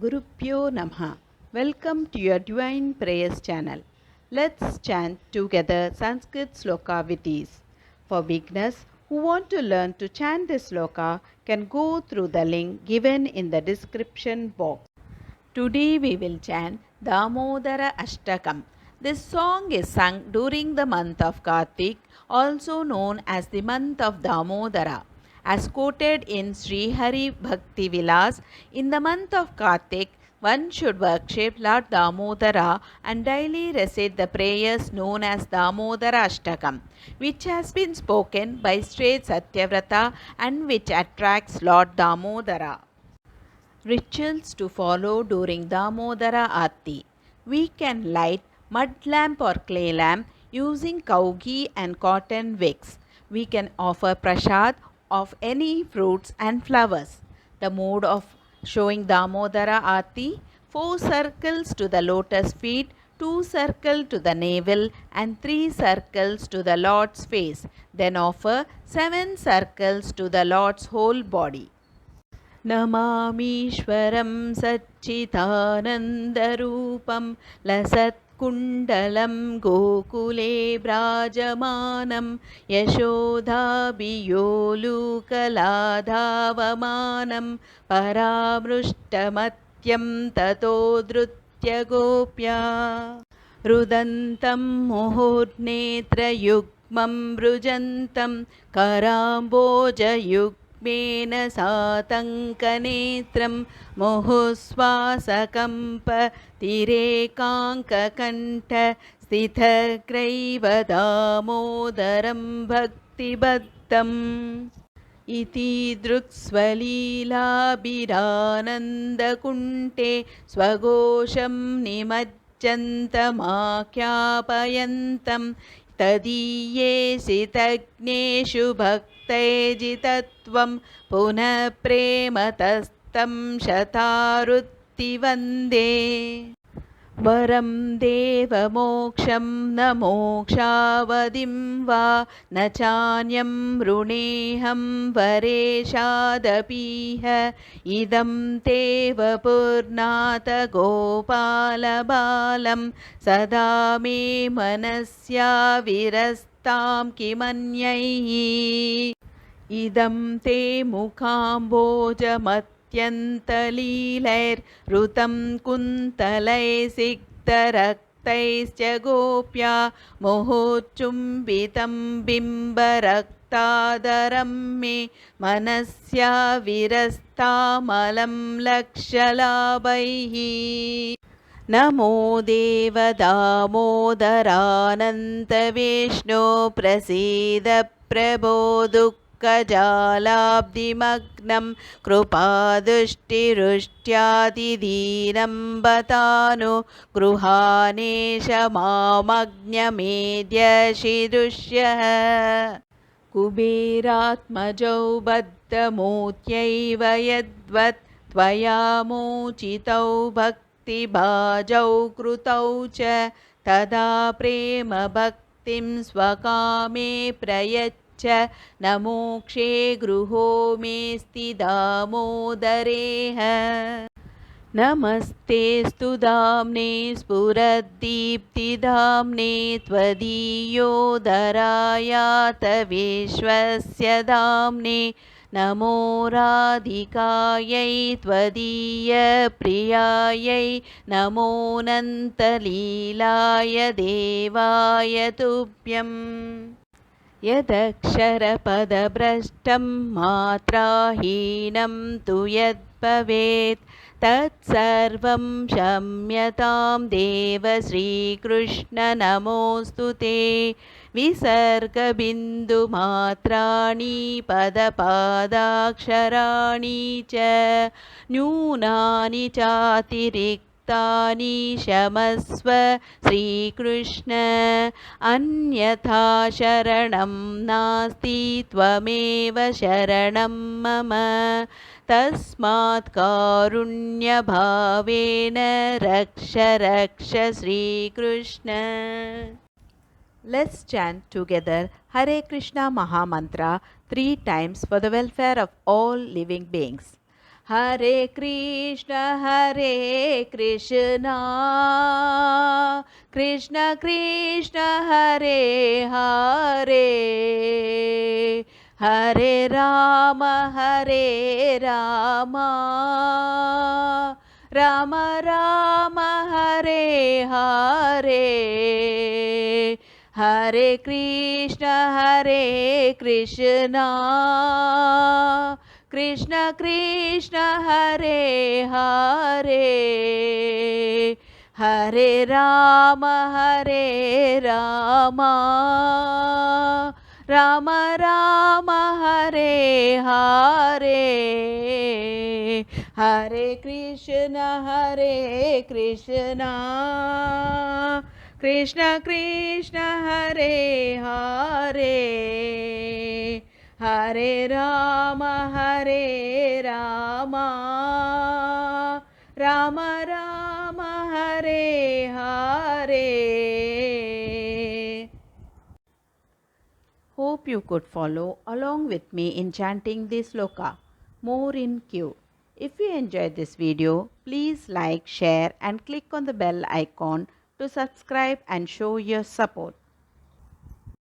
Gurupyo Namaha. Welcome to your Divine Prayers channel. Let's chant together Sanskrit sloka with ease. For beginners who want to learn to chant this sloka can go through the link given in the description box. Today we will chant Damodara Ashtakam. This song is sung during the month of Kartik, also known as the month of Damodara. As quoted in Sri Hari Bhakti Vilas, in the month of Kartik, one should worship Lord Damodara and daily recite the prayers known as Damodara Ashtakam, which has been spoken by Sri Satyavrata and which attracts Lord Damodara. Rituals to follow during Damodara Aarti. We can light mud lamp or clay lamp using cow ghee and cotton wicks. We can offer prasad of any fruits and flowers. The mode of showing Damodara Aarti: 4 circles to the lotus feet, 2 circles to the navel and 3 circles to the Lord's face. Then offer 7 circles to the Lord's whole body. नमामीश्वरं सच्चिदानन्दरूपं लसत्कुण्डलं गोकुले व्राजमानं यशोधाभियोलुकलाधावमानं परामृष्टमत्यं ततो धृत्य गोप्या रुदन्तं मुहुर्नेत्रयुग्मं मृजन्तं कराम्बोजयुग्मं मेन सातङ्कनेत्रं मुहुस्वासकम्पतिरेकाङ्ककण्ठ स्थितग्रैव दामोदरं भक्तिबद्धम् इति दृक्स्वलीलाभिरानन्दकुण्ठे स्वघोषं निमज्जन्तमाख्यापयन्तं तदीयेषितज्ञेषु भक्तैजितत्वं पुनः प्रेमतस्तं शतारुत्ति वन्दे वरं देवमोक्षं न मोक्षावधिं वा न चान्यं ऋणेऽहं वरेशादपीह इदं ते वपुर्नाथ गोपालबालं सदा मे मनस्या विरस्तां किमन्यैः इदं ते मुखाम्बोजमत्यन्तलीलैर्ऋतं कुन्तलैसिक्तरक्तैश्च गोप्या मुहुर्चुम्बितं बिम्बरक्तादरं मे मनस्या विरस्तामलं लक्ष्यलाभैः नमो देवदामोदरानन्तविष्णो प्रसीद प्रभो दुःखजालाब्धिमग्नं कृपादृष्टिरुष्ट्यादिदीनं बतानु गृहानेश मामग्न्यमेद्यशिदृश्यः कुबेरात्मजौ बद्धमूर्त्यैव यद्वत् त्वया मोचितौ भक्तिभाजौ कृतौ च तदा प्रेमभक्तिं स्वकामे प्रयच्छ न मोक्षे गृहो मेऽस्ति दामोदरेह नमस्तेऽस्तु दाम्ने स्फुरद्दीप्तिदाम्ने त्वदीयोदरायात विश्वस्य दाम्ने नमो राधिकायै त्वदीयप्रियायै नमोऽनन्तलीलाय देवाय तुभ्यम् यदक्षरपदभ्रष्टं मात्राहीनं तु यद्भवेत् तत्सर्वं क्षम्यतां देव श्रीकृष्ण नमोऽस्तु ते विसर्गबिन्दुमात्राणि पदपादाक्षराणि च न्यूनानि चातिरिक्तानि क्षमस्व श्रीकृष्ण अन्यथा शरणं नास्ति त्वमेव शरणं मम तस्मात् कारुण्यभावेन रक्ष रक्ष Shri Krishna. Let's chant together Hare Krishna Maha Mantra 3 times for the welfare of all living beings. Hare Krishna Krishna Krishna Hare Hare, Hare Rama Rama Rama Hare Hare, Hare Krishna Krishna Krishna Hare Hare, Hare Rama Rama Rama Hare Hare, Hare Krishna Krishna Krishna Hare Hare, Hare Rama Rama Rama Hare Hare. Hope you could follow along with me in chanting this sloka. More in queue. If you enjoyed this video, please like, share and click on the bell icon to subscribe and show your support.